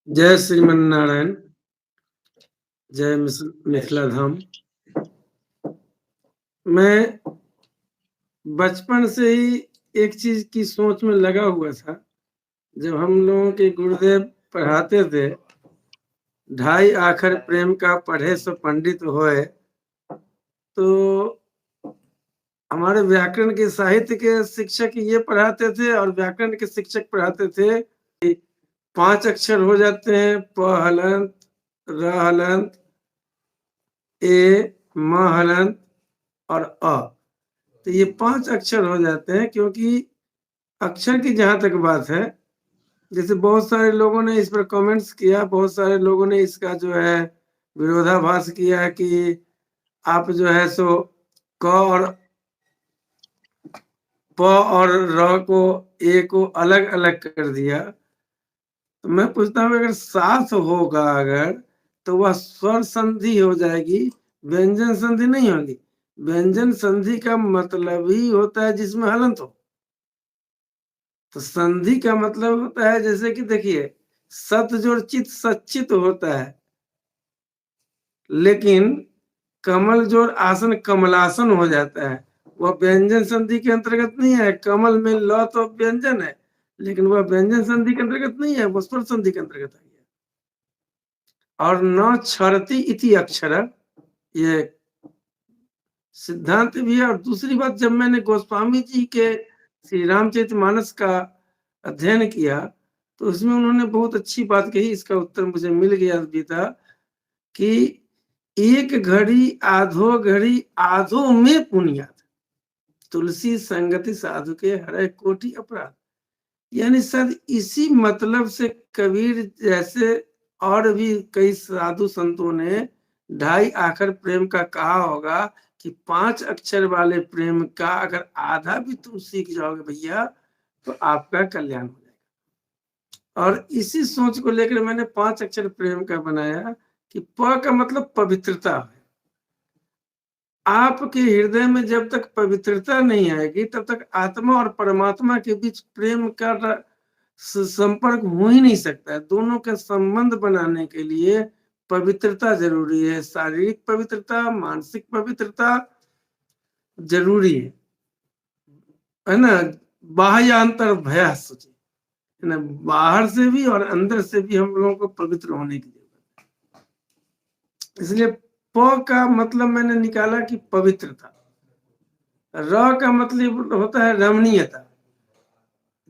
जय श्रीमन नारायण, जय मिथिला धाम। मैं बचपन से ही एक चीज की सोच में लगा हुआ था। जब हम लोगों के गुरुदेव पढ़ाते थे, ढाई आखर प्रेम का पढ़े सो पंडित होए, तो हमारे व्याकरण के साहित्य के शिक्षक ये पढ़ाते थे और व्याकरण के शिक्षक पढ़ाते थे कि 5 अक्षर हो जाते हैं, प हलंत, र हलंत, ए, म हलंत और अ। तो ये 5 अक्षर हो जाते हैं, क्योंकि अक्षर की जहाँ तक बात है, जैसे बहुत सारे लोगों ने इस पर कमेंट्स किया, बहुत सारे लोगों ने इसका जो है विरोधाभास किया कि आप जो है सो क और प और र को ए को अलग अलग कर दिया। तो मैं पूछता हूँ, अगर साथ होगा अगर, तो वह स्वर संधि हो जाएगी, व्यंजन संधि नहीं होगी। व्यंजन संधि का मतलब ही होता है जिसमें हलंत हो। तो संधि का मतलब होता है, जैसे कि देखिए, सत जोड़ चित सच्चित होता है, लेकिन कमल जोड़ आसन कमलासन हो जाता है। वह व्यंजन संधि के अंतर्गत नहीं है। कमल में ल तो व्यंजन है, लेकिन वह व्यंजन संधि के अंतर्गत नहीं है, वह स्वर संधि के अंतर्गत है। और न क्षरति इति अक्षर, ये सिद्धांत भी है। और दूसरी बात, जब मैंने गोस्वामी जी के श्री रामचरितमानस का अध्ययन किया, तो उसमें उन्होंने बहुत अच्छी बात कही। इसका उत्तर मुझे मिल गया भी था कि एक घड़ी आधो घड़ी आधो में पुनियात, तुलसी संगति साधु के हरे कोटि अपराध। यानी शायद इसी मतलब से कबीर जैसे और भी कई साधु संतों ने ढाई आखर प्रेम का कहा होगा कि 5 अक्षर वाले प्रेम का अगर आधा भी तुम सीख जाओगे भैया, तो आपका कल्याण हो जाएगा। और इसी सोच को लेकर मैंने 5 अक्षर प्रेम का बनाया कि प का मतलब पवित्रता है। आपके हृदय में जब तक पवित्रता नहीं आएगी, तब तक आत्मा और परमात्मा के बीच प्रेम का संपर्क हो ही नहीं सकता है। दोनों का संबंध बनाने के लिए पवित्रता जरूरी है। शारीरिक पवित्रता, मानसिक पवित्रता जरूरी है ना। बाह्यांतर भया सोचे, है ना। बाहर से भी और अंदर से भी हम लोगों को पवित्र होने की जरूरत है। इसलिए प का मतलब मैंने निकाला कि पवित्रता। र का मतलब होता है रमणीयता।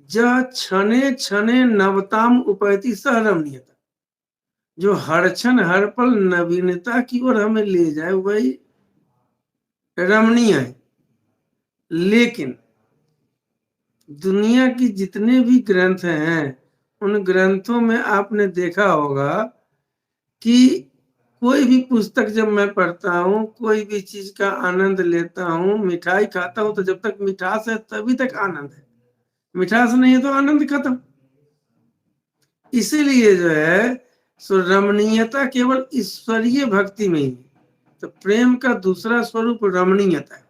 ज क्षणे क्षणे नवताम उपैति सह रमणीयता, जो हर क्षण हर पल नवीनता की ओर हमें ले जाए, वही रमणीय है। लेकिन दुनिया की जितने भी ग्रंथ हैं, उन ग्रंथों में आपने देखा होगा कि कोई भी पुस्तक जब मैं पढ़ता हूँ, कोई भी चीज का आनंद लेता हूँ, मिठाई खाता हूँ, तो जब तक मिठास है तभी तक आनंद है, मिठास नहीं है तो आनंद खत्म। इसीलिए जो है सो रमणीयता केवल ईश्वरीय भक्ति में ही। तो प्रेम का दूसरा स्वरूप रमणीयता है।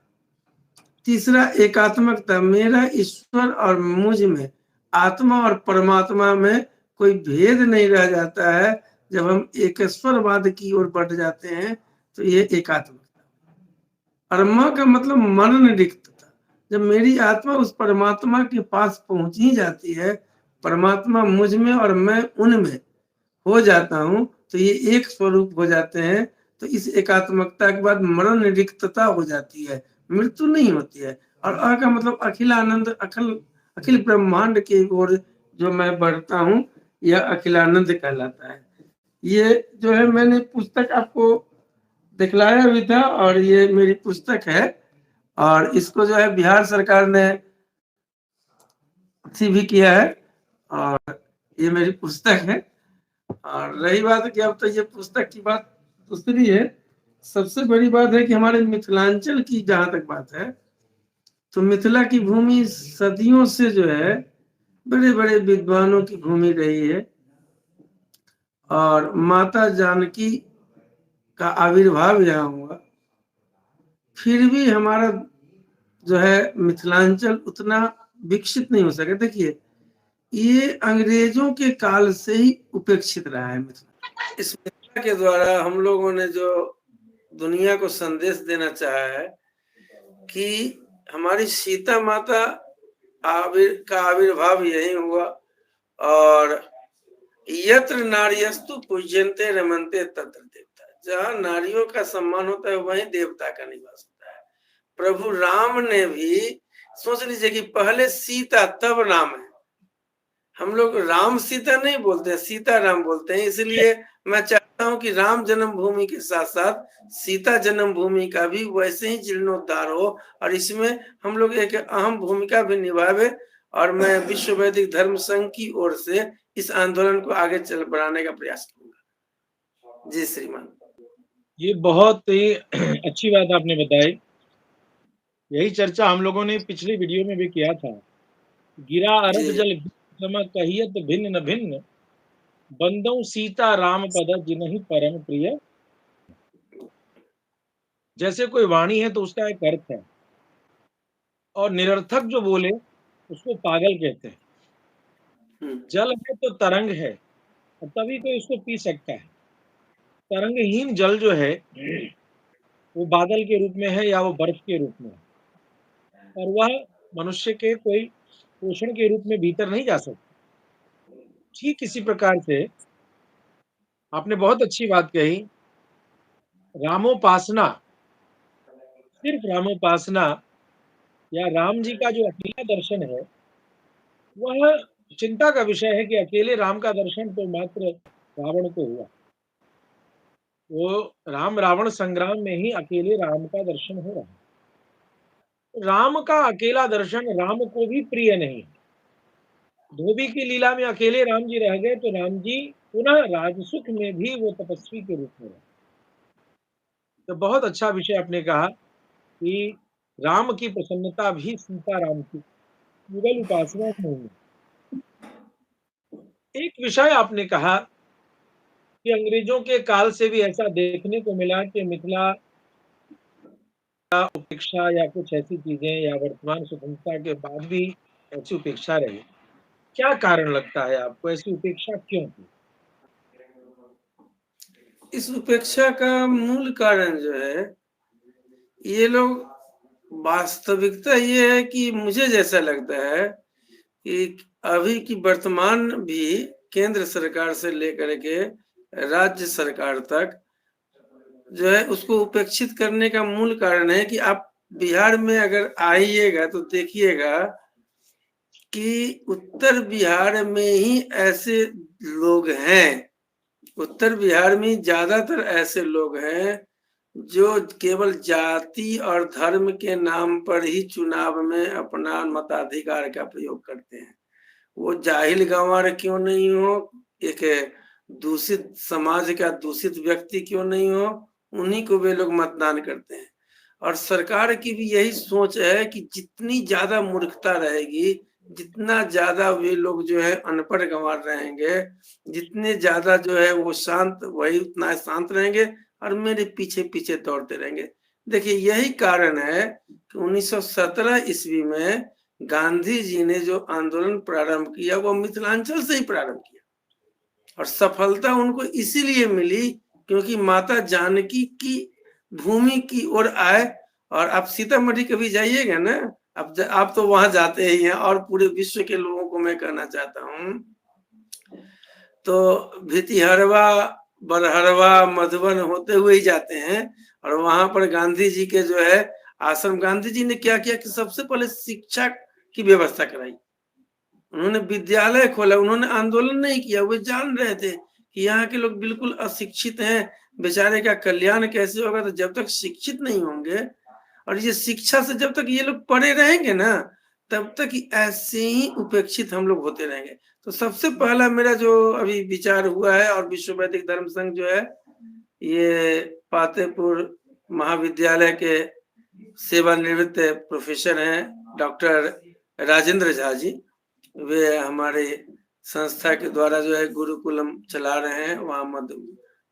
तीसरा एकात्मकता। मेरा ईश्वर और मुझ में, आत्मा और परमात्मा में कोई भेद नहीं रह जाता है। जब हम एकेश्वरवाद की ओर बढ़ जाते हैं, तो ये एकात्मकता। और म का मतलब मन रिक्तता। जब मेरी आत्मा उस परमात्मा के पास पहुंच ही जाती है, परमात्मा मुझ में और मैं उनमें हो जाता हूं, तो ये एक स्वरूप हो जाते हैं। तो इस एकात्मकता के बाद मरण रिक्तता हो जाती है, मृत्यु नहीं होती है। और अ का मतलब अखिलानंद, अखिल ब्रह्मांड की ओर जो मैं बढ़ता हूँ, यह अखिलानंद कहलाता है। ये जो है मैंने पुस्तक आपको दिखलाया भी था, और ये मेरी पुस्तक है। और इसको जो है बिहार सरकार ने भी किया है, और ये मेरी पुस्तक है। और रही बात कि अब तो ये पुस्तक की बात दूसरी है, सबसे बड़ी बात है कि हमारे मिथिलांचल की जहां तक बात है, तो मिथिला की भूमि सदियों से जो है बड़े बड़े विद्वानों की भूमि रही है। और माता जानकी का आविर्भाव यहाँ हुआ। फिर भी हमारा जो है मिथिलांचल उतना विकसित नहीं हो सके। देखिए, ये अंग्रेजों के काल से ही उपेक्षित रहा है मिथिला। इस मिथिला के द्वारा हम लोगों ने जो दुनिया को संदेश देना चाहा है कि हमारी सीता माता का आविर्भाव यही हुआ, और यत्र नार्यस्तु पूज्यन्ते रमन्ते तत्र देवता, जहाँ नारियों का सम्मान होता है वहीं देवता का निवास होता है। प्रभु राम ने भी, सोच लीजिए कि पहले सीता तब राम है। हम लोग राम सीता नहीं बोलते हैं, सीता राम बोलते हैं। इसलिए मैं चाहता हूं कि राम जन्मभूमि के साथ साथ सीता जन्मभूमि का भी वैसे ही जीर्णोद्धार हो, और इसमें हम लोग एक अहम भूमिका भी निभावे। और मैं विश्व वैदिक धर्म संघ की ओर से इस आंदोलन को आगे चल बढ़ाने का प्रयास करूंगा। जी श्रीमान। ये बहुत ही अच्छी बात आपने बताई। यही चर्चा हम लोगों ने पिछली वीडियो में भी किया था। गिरा अरग जल सम कहियत भिन्न न भिन्न, बंदौ सीता राम पद जिनहि परम प्रिय। जैसे कोई वाणी है तो उसका एक अर्थ है, और निरर्थक जो बोले उसको पागल कहते हैं। जल है तो तरंग है, और तभी कोई इसको पी सकता है। तरंगहीन जल जो है वो बादल के रूप में है या वो बर्फ के रूप में है, और वह मनुष्य के कोई पोषण के रूप में भीतर नहीं जा सकता। ठीक इसी प्रकार से आपने बहुत अच्छी बात कही। रामोपासना, सिर्फ रामोपासना या राम जी का जो अकेला दर्शन है, वह चिंता का विषय है कि अकेले राम का दर्शन तो मात्र रावण को हुआ। वो राम रावण संग्राम में ही अकेले राम का दर्शन हो रहा है। राम का अकेला दर्शन राम को भी प्रिय नहीं। धोबी की लीला में अकेले राम जी रह गए तो राम जी पुनः राजसुख में भी वो तपस्वी के रूप में रहे। तो बहुत अच्छा विषय आपने कहा कि राम की प्रसन्नता भी सीता राम की केवल उपासना नहीं है। एक विषय आपने कहा कि अंग्रेजों के काल से भी ऐसा देखने को मिला कि मिथिला उपेक्षा या कुछ ऐसी चीजें, या वर्तमान स्वतंत्रता के बाद भी ऐसी उपेक्षा रही। क्या कारण लगता है आपको, ऐसी उपेक्षा क्यों थी? इस उपेक्षा का मूल कारण जो है, ये लोग, वास्तविकता ये है कि मुझे जैसा लगता है कि अभी की वर्तमान भी केंद्र सरकार से लेकर के राज्य सरकार तक जो है उसको उपेक्षित करने का मूल कारण है कि आप बिहार में अगर आइएगा तो देखिएगा कि उत्तर बिहार में ही ऐसे लोग हैं, उत्तर बिहार में ज्यादातर ऐसे लोग हैं जो केवल जाति और धर्म के नाम पर ही चुनाव में अपना मताधिकार का प्रयोग करते हैं। वो जाहिल गंवार क्यों नहीं हो, एक दूषित समाज का दूषित व्यक्ति क्यों नहीं हो, उन्हीं को वे लोग मतदान करते हैं। और सरकार की भी यही सोच है कि जितनी ज्यादा मूर्खता रहेगी, जितना ज्यादा वे लोग जो है अनपढ़ गंवार रहेंगे, जितने ज्यादा जो है वो शांत, वही उतना शांत रहेंगे और मेरे पीछे पीछे दौड़ते रहेंगे। देखिए यही कारण है कि 1917 ईस्वी में गांधी जी ने जो आंदोलन प्रारंभ किया वो मिथिलांचल से ही प्रारंभ किया, और सफलता उनको इसीलिए मिली क्योंकि माता जानकी की भूमि की ओर आए। और आप सीतामढ़ी कभी जाइएगा ना, आप तो वहां जाते ही हैं, और पूरे विश्व के लोगों को मैं कहना चाहता हूँ, तो भितिहरवा, बरहरवा, मधुबन होते हुए ही जाते हैं। और वहां पर गांधी जी के जो है आश्रम, गांधी जी ने क्या किया कि सबसे पहले शिक्षा की व्यवस्था कराई, उन्होंने विद्यालय खोला। उन्होंने आंदोलन नहीं किया, वो जान रहे थे कि यहाँ के लोग बिल्कुल अशिक्षित हैं, बेचारे का कल्याण कैसे होगा। तो जब तक शिक्षित नहीं होंगे, और ये शिक्षा से जब तक ये लोग पढ़े रहेंगे ना, तब तक ऐसे ही उपेक्षित हम लोग होते रहेंगे। तो सबसे पहला मेरा जो अभी विचार हुआ है, और विश्व वैदिक धर्म संघ जो है, ये पातेपुर महाविद्यालय के सेवानिवृत्त प्रोफेसर हैं डॉक्टर राजेंद्र झा जी, वे हमारे संस्था के द्वारा जो है गुरुकुलम चला रहे हैं वहाँ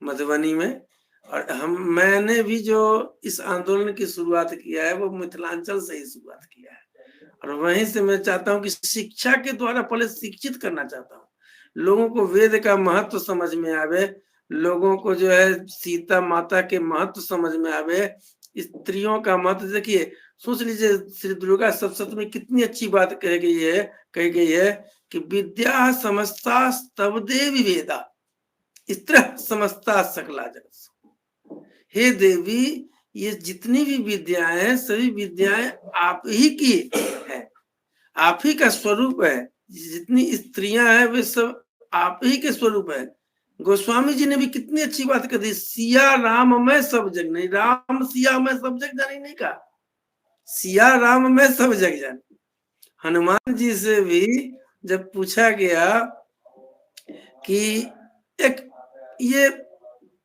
मधुबनी में। और मैंने भी जो इस आंदोलन की शुरुआत किया है वो मिथिलांचल से ही शुरुआत किया है। और वहीं से मैं चाहता हूँ कि शिक्षा के द्वारा पहले शिक्षित करना चाहता हूँ, लोगों को वेद का महत्व समझ में आवे, लोगों को जो है सीता माता के महत्व समझ में आवे, स्त्रियों का महत्व। देखिए, सोच लीजिए श्री दुर्गा सप्तशती में कितनी अच्छी बात कही गई है कि विद्या समस्ता तव देवी वेदा स्त्र समस्ता सकला जगत। हे देवी, ये जितनी भी विद्याएं हैं सभी विद्याएं आप ही की है, आप ही का स्वरूप है। जितनी स्त्रियां हैं वे सब आप ही के स्वरूप है। गोस्वामी जी ने भी कितनी अच्छी बात कर दी, सिया राम में सब जग नहीं, राम सिया में सब जग जानी नहीं कहा, सिया राम में सब जग जानी। हनुमान जी से भी जब पूछा गया कि एक ये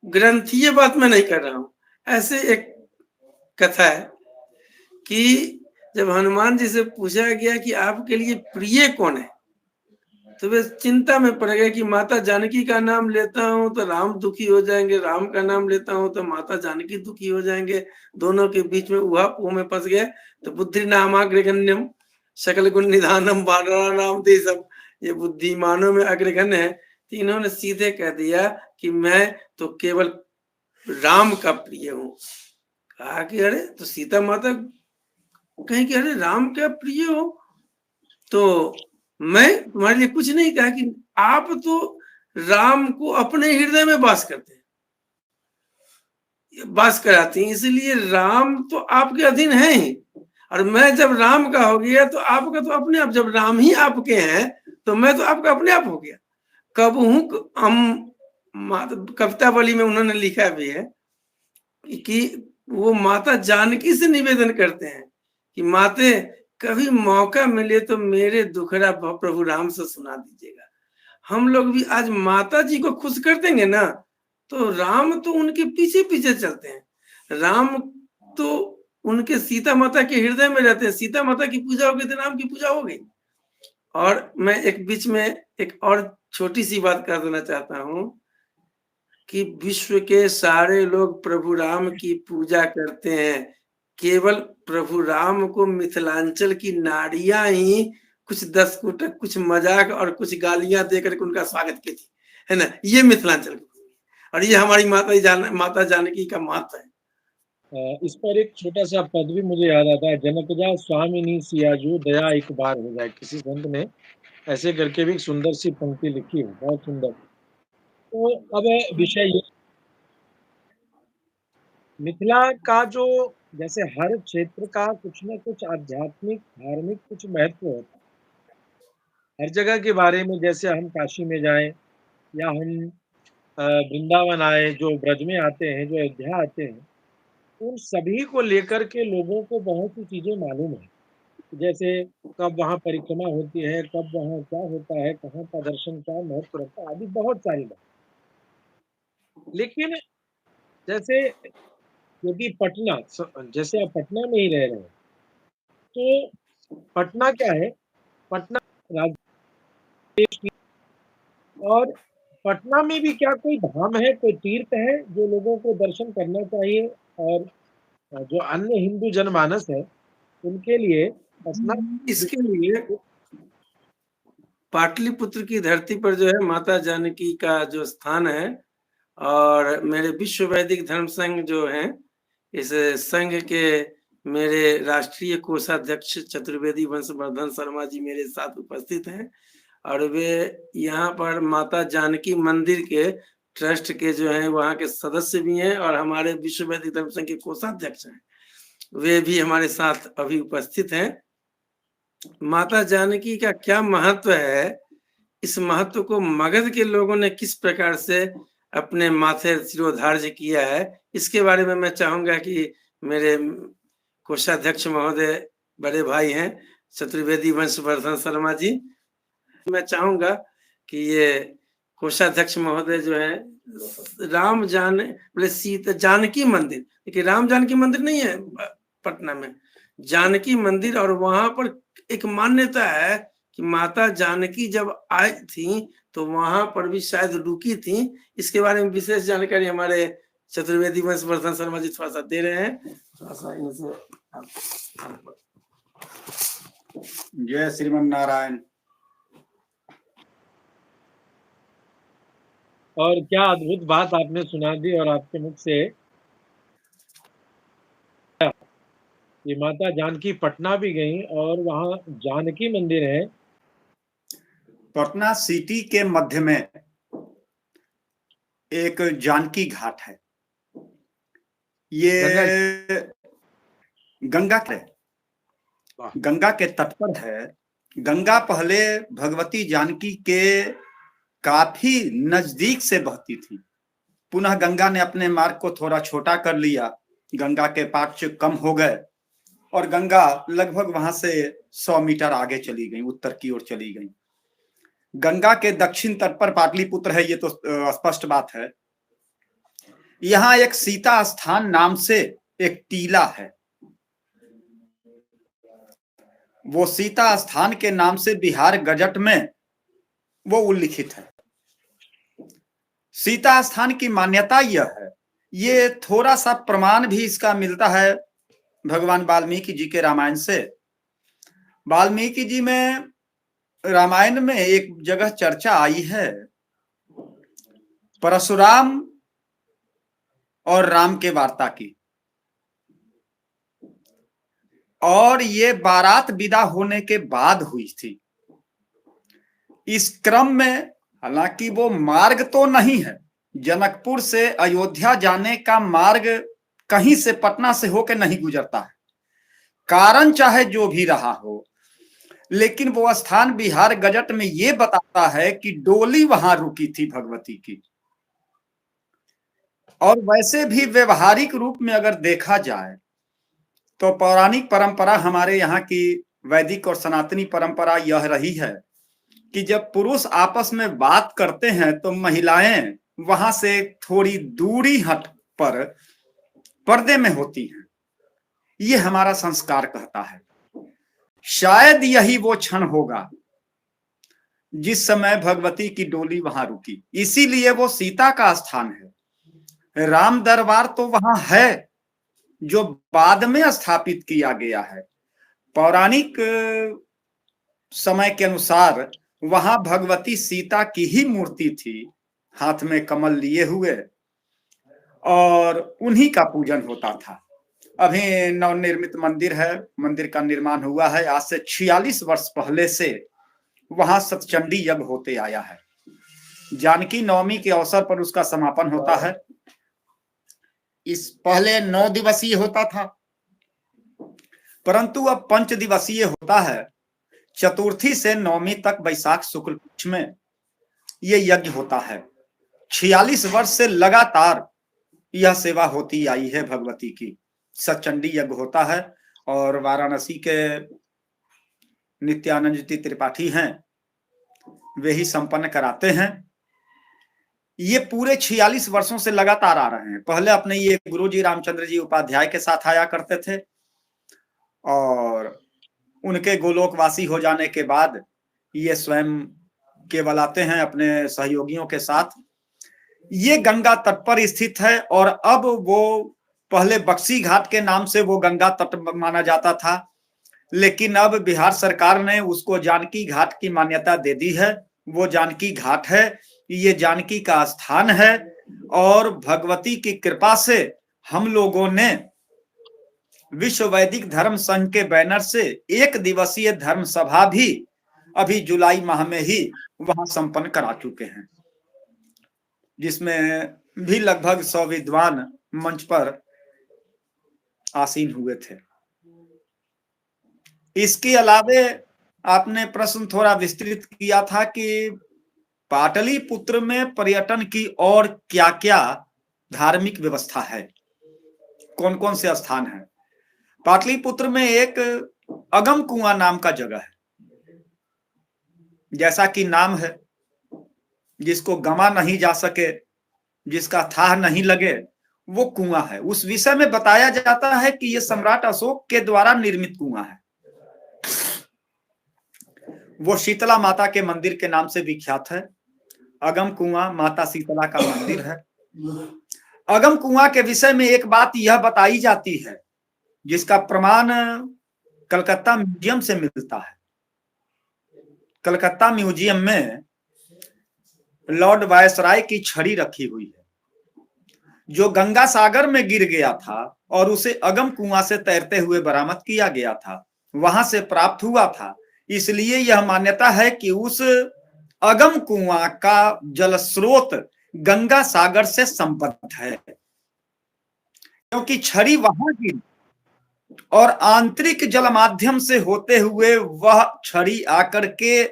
ग्रंथीय बात मैं नहीं कर रहा हूं, ऐसे एक कथा है कि जब हनुमान जी से पूछा गया कि आपके लिए प्रिय कौन है, तो वे चिंता में पड़ गए कि माता जानकी का नाम लेता हूं तो राम दुखी हो जाएंगे, राम का नाम लेता हूं तो माता जानकी दुखी हो जाएंगे, दोनों के बीच में उहापोह में फंस गए। तो बुद्धि नामाग्रगण्यम सकल गुण निधानम बानरा नाम देशम, ये बुद्धिमानों में अग्रगण्य है। तो इन्होंने सीधे कह दिया कि मैं तो केवल राम का प्रिय हूं। कहा कि अरे, तो सीता माता कहीं कि अरे राम का प्रिय हो तो मैं तुम्हारे लिए कुछ नहीं। कहा कि आप तो राम को अपने हृदय में वास करते हैं, वास कराती हैं, इसलिए राम तो आपके अधीन है ही, और मैं जब राम का हो गया तो आपका तो अपने आप, जब राम ही आपके हैं तो मैं तो आपका अपने आप हो गया। कब हूं हम कवितावली में उन्होंने लिखा भी है कि वो माता जानकी से निवेदन करते हैं कि माते कभी मौका मिले तो मेरे दुखड़ा प्रभु राम से सुना दीजिएगा। हम लोग भी आज माता जी को खुश कर देंगे ना, तो राम तो उनके पीछे पीछे चलते हैं। राम तो उनके सीता माता के हृदय में रहते हैं, सीता माता की पूजा होगी तो राम की पूजा होगी। और मैं एक बीच में एक और छोटी सी बात कर देना चाहता हूँ कि विश्व के सारे लोग प्रभु राम की पूजा करते हैं, केवल प्रभु राम को मिथिलांचल की नारियां ही कुछ दसकुटक, कुछ मजाक और कुछ गालियां देकर के उनका स्वागत की थी, है ना। ये मिथिलांचल की, और ये हमारी माता जानकी का महत्व है। इस पर एक छोटा सा पद भी मुझे याद आता है, जनकजा स्वामिनी सियाजू दया एक बार हो जाए। किसी संत ने ऐसे करके भी एक सुंदर सी पंक्ति लिखी है, बहुत सुंदर। तो अब विषय ये, मिथिला का जो, जैसे हर क्षेत्र का कुछ न कुछ आध्यात्मिक धार्मिक कुछ महत्व होता है। हर जगह के बारे में, जैसे हम काशी में जाएं या हम वृंदावन आए, जो ब्रज में आते हैं, जो अयोध्या आते हैं, उन सभी को लेकर के लोगों को बहुत सी चीजें मालूम है। जैसे कब वहाँ परिक्रमा होती है, कब वहाँ क्या होता है, कहाँ का दर्शन क्या महत्व रखता है, आदि बहुत सारी बात। लेकिन जैसे यदि पटना, जैसे आप पटना में ही रह रहे हैं, तो पटना क्या है, पटना राजदेश की, और पटना में भी क्या कोई धाम है, कोई तीर्थ है जो लोगों को दर्शन करना चाहिए, और जो अन्य हिंदू जनमानस है उनके लिए पटना, इसके लिए पाटलिपुत्र की धरती पर जो है माता जानकी का जो स्थान है, और मेरे विश्व वैदिक धर्म संघ जो है, इस संघ के मेरे राष्ट्रीय कोषाध्यक्ष चतुर्वेदी वंशवर्धन शर्मा जी मेरे साथ उपस्थित हैं, और वे यहाँ पर माता जानकी मंदिर के ट्रस्ट के जो है वहाँ के सदस्य भी हैं, और हमारे विश्व वैदिक धर्म संघ के कोषाध्यक्ष हैं, वे भी हमारे साथ अभी उपस्थित हैं। माता जानकी का क्या महत्व है, इस महत्व को मगध के लोगों ने किस प्रकार से अपने माथे शिरोधार्य किया है, इसके बारे में मैं चाहूंगा कि मेरे कोषाध्यक्ष महोदय बड़े भाई हैं चतुर्वेदी वंशवर्धन शर्मा जी, मैं चाहूंगा कि ये कोषाध्यक्ष महोदय जो है राम बोले सीता जानकी मंदिर, देखिए राम जानकी मंदिर नहीं है पटना में, जानकी मंदिर, और वहां पर एक मान्यता है कि माता जानकी जब आई थी तो वहां पर भी शायद रुकी थी। इसके बारे में विशेष जानकारी हमारे चतुर्वेदी वंशवर्धन शर्मा जी थोड़ा सा दे रहे हैं, थोड़ा सा इनसे जय श्रीमन नारायण। और क्या अद्भुत बात आपने सुना दी, और आपके मुख से ये माता जानकी पटना भी गई और वहाँ जानकी मंदिर है। पटना सिटी के मध्य में एक जानकी घाट है। ये गंगा के तट पर है। गंगा पहले भगवती जानकी के काफी नजदीक से बहती थी। पुनः गंगा ने अपने मार्ग को थोड़ा छोटा कर लिया, गंगा के पाक्ष कम हो गए और गंगा लगभग वहां से 100 मीटर आगे चली गई, उत्तर की ओर चली गई। गंगा के दक्षिण तट पर पाटलिपुत्र है, ये तो स्पष्ट बात है। यहाँ एक सीता स्थान नाम से एक टीला है। वो सीता स्थान के नाम से बिहार गजट में वो उल्लिखित है। सीता स्थान की मान्यता यह है, ये थोड़ा सा प्रमाण भी इसका मिलता है भगवान वाल्मीकि जी के रामायण से। वाल्मीकि जी में रामायण में एक जगह चर्चा आई है परशुराम और राम के वार्ता की, और ये बारात विदा होने के बाद हुई थी। इस क्रम में हालांकि वो मार्ग तो नहीं है, जनकपुर से अयोध्या जाने का मार्ग कहीं से पटना से होकर नहीं गुजरता है, कारण चाहे जो भी रहा हो, लेकिन वो स्थान बिहार गजट में ये बताता है कि डोली वहां रुकी थी भगवती की। और वैसे भी व्यवहारिक रूप में अगर देखा जाए तो पौराणिक परंपरा हमारे यहाँ की वैदिक और सनातनी परंपरा यह रही है कि जब पुरुष आपस में बात करते हैं तो महिलाएं वहां से थोड़ी दूरी हट पर पर्दे में होती हैं। ये हमारा संस्कार कहता है। शायद यही वो क्षण होगा जिस समय भगवती की डोली वहां रुकी, इसीलिए वो सीता का स्थान है। राम दरबार तो वहां है जो बाद में स्थापित किया गया है। पौराणिक समय के अनुसार वहां भगवती सीता की ही मूर्ति थी, हाथ में कमल लिए हुए, और उन्हीं का पूजन होता था। अभी नवनिर्मित मंदिर है, मंदिर का निर्माण हुआ है। आज से 46 वर्ष पहले से वहां सतचंडी यज्ञ होते आया है। जानकी नवमी के अवसर पर उसका समापन होता है। इस पहले 9 दिवसीय होता था, परंतु अब 5 दिवसीय होता है। चतुर्थी से नवमी तक वैशाख शुक्ल पक्ष में ये यज्ञ होता है। 46 वर्ष से लगातार यह सेवा होती आई है भगवती की। सतचंडी यज्ञ होता है और वाराणसी के नित्यानंद जी त्रिपाठी हैं, वे ही संपन्न कराते हैं। ये पूरे 46 वर्षों से लगातार आ रहे हैं। पहले अपने ये गुरुजी रामचंद्र जी उपाध्याय के साथ आया करते थे, और उनके गोलोकवासी हो जाने के बाद ये स्वयं केवल आते हैं अपने सहयोगियों के साथ। ये गंगा तट पर स्थित है, और अब वो पहले बक्सी घाट के नाम से वो गंगा तट माना जाता था, लेकिन अब बिहार सरकार ने उसको जानकी घाट की मान्यता दे दी है। वो जानकी घाट है, ये जानकी का स्थान है, और भगवती की कृपा से हम लोगों ने विश्व वैदिक धर्म संघ के बैनर से 1 दिवसीय धर्म सभा भी अभी जुलाई माह में ही वहां संपन्न करा चुके हैं, जिसमें भी लगभग 100 विद्वान मंच पर आसीन हुए थे। इसके अलावे आपने प्रश्न थोड़ा विस्तृत किया था कि पाटलिपुत्र में पर्यटन की और क्या क्या धार्मिक व्यवस्था है, कौन कौन से स्थान है। पाटलिपुत्र में एक अगम कुआं नाम का जगह है, जैसा कि नाम है, जिसको गमा नहीं जा सके, जिसका थाह नहीं लगे, वो कुआं है। उस विषय में बताया जाता है कि यह सम्राट अशोक के द्वारा निर्मित कुआं है। वो शीतला माता के मंदिर के नाम से विख्यात है। अगम कुआं माता शीतला का मंदिर है। अगम कुआं के विषय में एक बात यह बताई जाती है, जिसका प्रमाण कलकत्ता म्यूजियम से मिलता है। कलकत्ता म्यूजियम में लॉर्ड वायसराय की छड़ी रखी हुई है, जो गंगा सागर में गिर गया था और उसे अगम कुआं से तैरते हुए बरामद किया गया था, वहां से प्राप्त हुआ था। इसलिए यह मान्यता है कि उस अगम कुआं का जल स्रोत गंगा सागर से संबद्ध है, क्योंकि छड़ी वहां गिरी और आंतरिक जल माध्यम से होते हुए वह छड़ी आकर के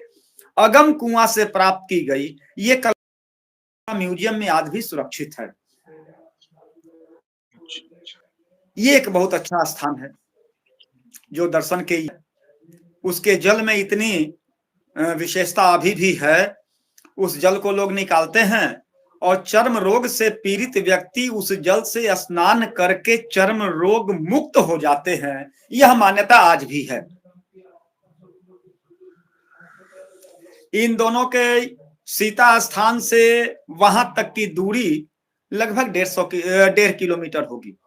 अगम कुआं से प्राप्त की गई। ये कलकत्ता म्यूजियम में आज भी सुरक्षित है। ये एक बहुत अच्छा स्थान है जो दर्शन के, उसके जल में इतनी विशेषता अभी भी है। उस जल को लोग निकालते हैं और चर्म रोग से पीड़ित व्यक्ति उस जल से स्नान करके चर्म रोग मुक्त हो जाते हैं। यह मान्यता आज भी है। इन दोनों के सीता स्थान से वहां तक की दूरी लगभग 1.5 किलोमीटर होगी।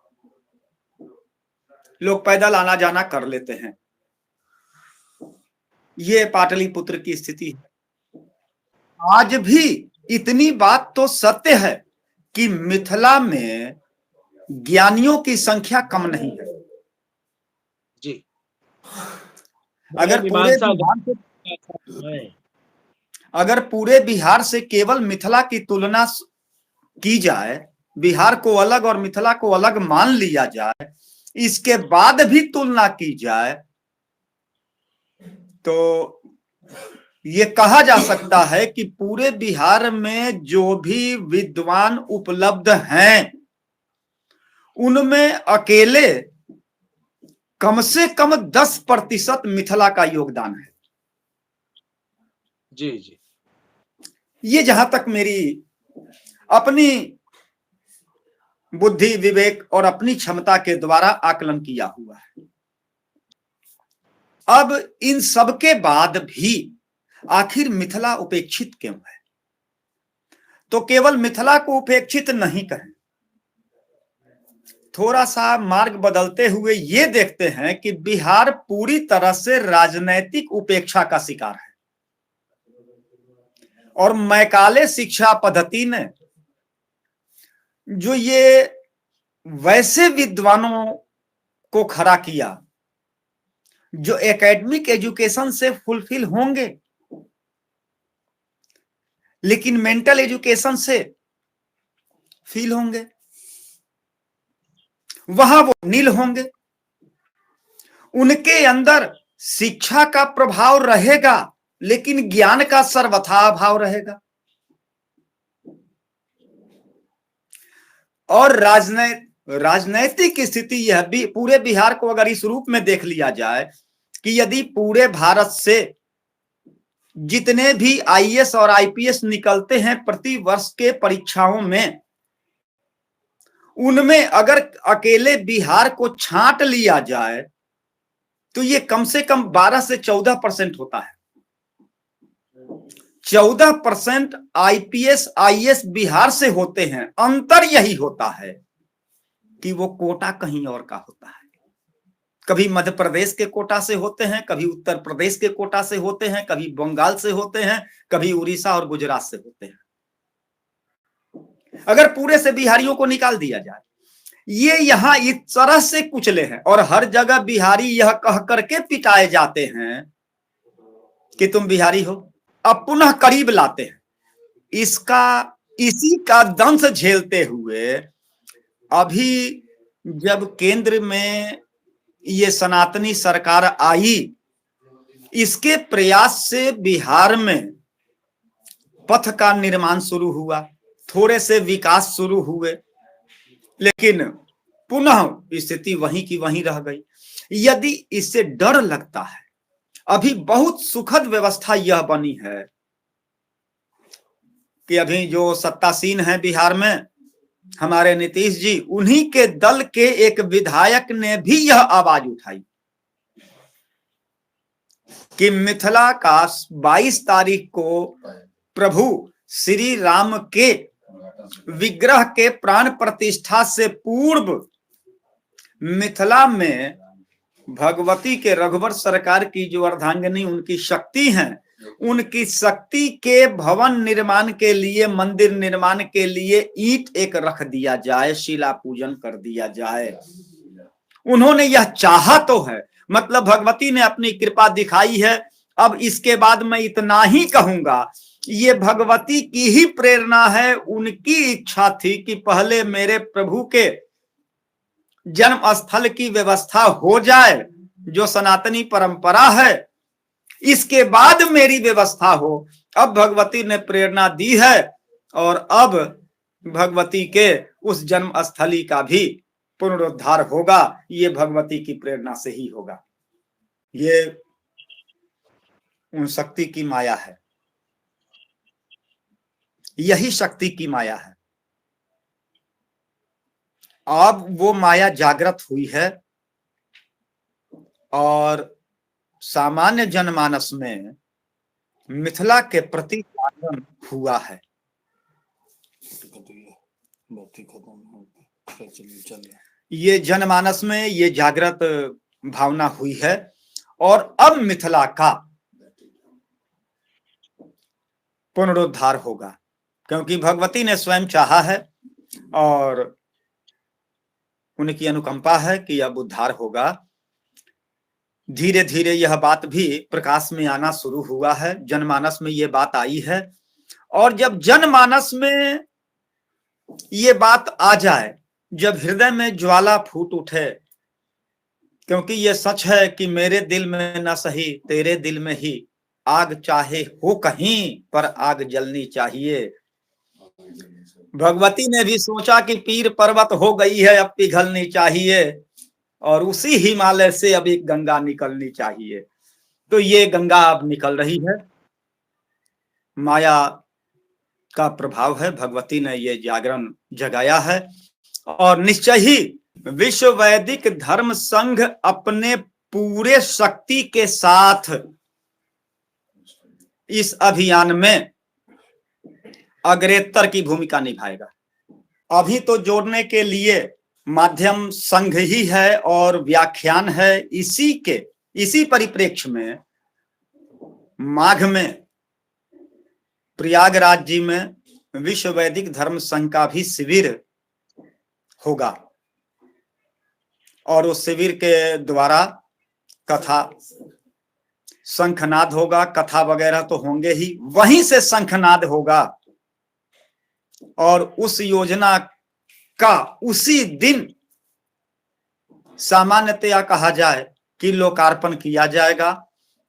लोग पैदल आना जाना कर लेते हैं। ये पाटलिपुत्र की स्थिति है। आज भी इतनी बात तो सत्य है कि मिथिला में ज्ञानियों की संख्या कम नहीं है जी। अगर पूरे बिहार से केवल मिथिला की तुलना की जाए, बिहार को अलग और मिथिला को अलग मान लिया जाए, इसके बाद भी तुलना की जाए, तो ये कहा जा सकता है कि पूरे बिहार में जो भी विद्वान उपलब्ध हैं, उनमें अकेले कम से कम 10% मिथिला का योगदान है। जी जी। ये जहां तक मेरी अपनी बुद्धि, विवेक और अपनी क्षमता के द्वारा आकलन किया हुआ है। अब इन सब के बाद भी आखिर मिथिला उपेक्षित क्यों है? तो केवल मिथिला को उपेक्षित नहीं कहें, थोड़ा सा मार्ग बदलते हुए ये देखते हैं कि बिहार पूरी तरह से राजनैतिक उपेक्षा का शिकार है और मैकाले शिक्षा पद्धति ने जो ये वैसे विद्वानों को खड़ा किया जो एकेडमिक एजुकेशन से फुलफिल होंगे लेकिन मेंटल एजुकेशन से फील होंगे, वहां वो नील होंगे। उनके अंदर शिक्षा का प्रभाव रहेगा लेकिन ज्ञान का सर्वथा अभाव रहेगा। और राजनैतिक स्थिति यह भी पूरे बिहार को अगर इस रूप में देख लिया जाए कि यदि पूरे भारत से जितने भी आईएएस और आईपीएस निकलते हैं प्रति वर्ष के परीक्षाओं में, उनमें अगर अकेले बिहार को छांट लिया जाए तो ये कम से कम 12 से 14% होता है। 14% आईपीएस आईएएस बिहार से होते हैं। अंतर यही होता है कि वो कोटा कहीं और का होता है। कभी मध्य प्रदेश के कोटा से होते हैं, कभी उत्तर प्रदेश के कोटा से होते हैं, कभी बंगाल से होते हैं, कभी उड़ीसा और गुजरात से होते हैं। अगर पूरे से बिहारियों को निकाल दिया जाए, ये यहां इस तरह से कुचले हैं और हर जगह बिहारी यह कह करके पिटाए जाते हैं कि तुम बिहारी हो, अब पुनः करीब लाते हैं। इसी का दंश झेलते हुए अभी जब केंद्र में ये सनातनी सरकार आई, इसके प्रयास से बिहार में पथ का निर्माण शुरू हुआ, थोड़े से विकास शुरू हुए, लेकिन पुनः स्थिति वहीं की वहीं रह गई। यदि इससे डर लगता है, अभी बहुत सुखद व्यवस्था यह बनी है कि अभी जो सत्तासीन है बिहार में हमारे नीतीश जी, उन्हीं के दल के एक विधायक ने भी यह आवाज उठाई कि मिथिला का 22 तारीख को प्रभु श्री राम के विग्रह के प्राण प्रतिष्ठा से पूर्व मिथिला में भगवती के रघुवर सरकार की जो अर्धांगिनी उनकी शक्ति है, उनकी शक्ति के भवन निर्माण के लिए, मंदिर निर्माण के लिए ईंट एक रख दिया जाए, शिला पूजन कर दिया जाए। उन्होंने यह चाहा तो है, मतलब भगवती ने अपनी कृपा दिखाई है। अब इसके बाद मैं इतना ही कहूंगा, ये भगवती की ही प्रेरणा है, उनकी इच्छा थी कि पहले मेरे प्रभु के जन्म स्थल की व्यवस्था हो जाए, जो सनातनी परंपरा है, इसके बाद मेरी व्यवस्था हो। अब भगवती ने प्रेरणा दी है और अब भगवती के उस जन्म स्थली का भी पुनरुद्धार होगा। ये भगवती की प्रेरणा से ही होगा। ये उन शक्ति की माया है, यही शक्ति की माया है। अब वो माया जागृत हुई है और सामान्य जनमानस में मिथिला के प्रति जागरण हुआ है। ये जनमानस में ये जागृत भावना हुई है और अब मिथिला का पुनरुद्धार होगा, क्योंकि भगवती ने स्वयं चाहा है और उनकी अनुकंपा है कि अब उद्धार होगा। धीरे धीरे यह बात भी प्रकाश में आना शुरू हुआ है, जनमानस में ये बात आई है। और जब जनमानस में ये बात आ जाए, जब हृदय में ज्वाला फूट उठे, क्योंकि ये सच है कि मेरे दिल में न सही तेरे दिल में ही आग चाहे हो कहीं पर आग जलनी चाहिए। भगवती ने भी सोचा कि पीर पर्वत हो गई है, अब पिघलनी चाहिए और उसी हिमालय से अब एक गंगा निकलनी चाहिए। तो ये गंगा अब निकल रही है। माया का प्रभाव है, भगवती ने ये जागरण जगाया है और निश्चय ही विश्व वैदिक धर्म संघ अपने पूरे शक्ति के साथ इस अभियान में अग्रेतर की भूमिका निभाएगा। अभी तो जोड़ने के लिए माध्यम संघ ही है और व्याख्यान है। इसी परिप्रेक्ष्य में माघ में प्रयागराज जी में विश्व वैदिक धर्म संघ का भी शिविर होगा और उस शिविर के द्वारा कथा शंखनाद होगा, कथा वगैरह तो होंगे ही, वहीं से शंखनाद होगा और उस योजना का उसी दिन सामान्यतया कहा जाए कि लोकार्पण किया जाएगा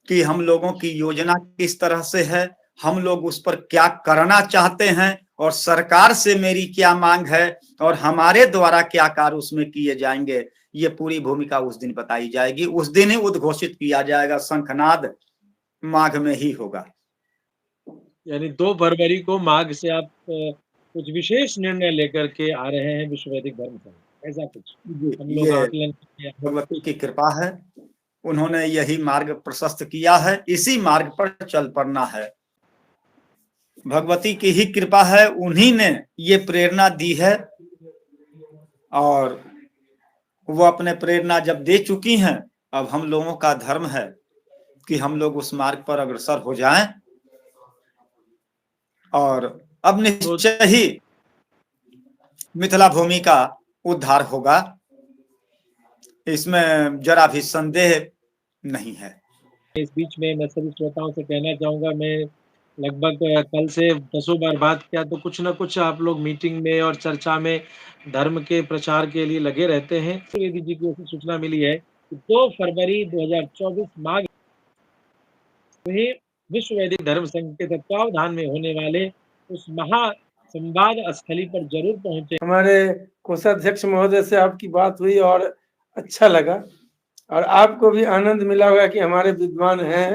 कि हम लोगों की योजना किस तरह से है, हम लोग उस पर क्या करना चाहते हैं और सरकार से मेरी क्या मांग है और हमारे द्वारा क्या कार्य उसमें किए जाएंगे। ये पूरी भूमिका उस दिन बताई जाएगी, उस दिन ही उद्घोषित किया जाएगा। शंखनाद माघ में ही होगा। यानी 2 फरवरी को माघ से आप कुछ विशेष निर्णय लेकर के आ रहे हैं विश्व वैदिक धर्म संघ, ऐसा कुछ हम लोग आकलन किया। भगवती की कृपा है, उन्होंने यही मार्ग प्रशस्त किया है, इसी मार्ग पर चल पड़ना है। भगवती की ही कृपा है, उन्हीं ने ये प्रेरणा दी है और वो अपने प्रेरणा जब दे चुकी हैं, अब हम लोगों का धर्म है कि हम लोग उस मार्ग पर अग्रसर हो जाएं और अब निश्चय ही मिथिला भूमि का उद्धार होगा, इसमें जरा भी संदेह नहीं है। इस बीच में मैं सभी श्रोताओं से कहना चाहूंगा, मैं लगभग कल से 10 बार बात किया तो कुछ ना कुछ आप लोग मीटिंग में और चर्चा में धर्म के प्रचार के लिए लगे रहते हैं। त्रिवेदी जी को सूचना मिली है कि 2 फरवरी 2024 माघ में विश्व वैदिक धर्म संघ के तत्वावधान में होने वाले उस महा संवाद स्थली पर जरूर पहुंचे। हमारे कोषाध्यक्ष महोदय से आपकी बात हुई और अच्छा लगा और आपको भी आनंद मिला होगा कि हमारे विद्वान हैं,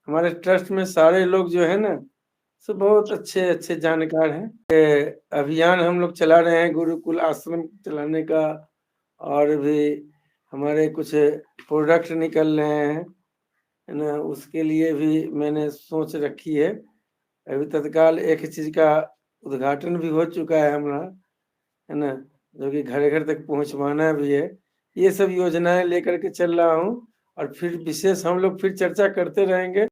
हमारे ट्रस्ट में सारे लोग जो है ना सब बहुत अच्छे अच्छे जानकार हैं। अभियान हम लोग चला रहे हैं गुरुकुल आश्रम चलाने का और भी हमारे कुछ प्रोडक्ट निकल रहे हैं, है ना, उसके लिए भी मैंने सोच रखी है। अभी तत्काल एक चीज का उद्घाटन भी हो चुका है हमारा, है ना, जो कि घर घर तक पहुंचवाना भी है। ये सब योजनाएं लेकर के चल रहा हूँ और फिर विशेष हम लोग फिर चर्चा करते रहेंगे।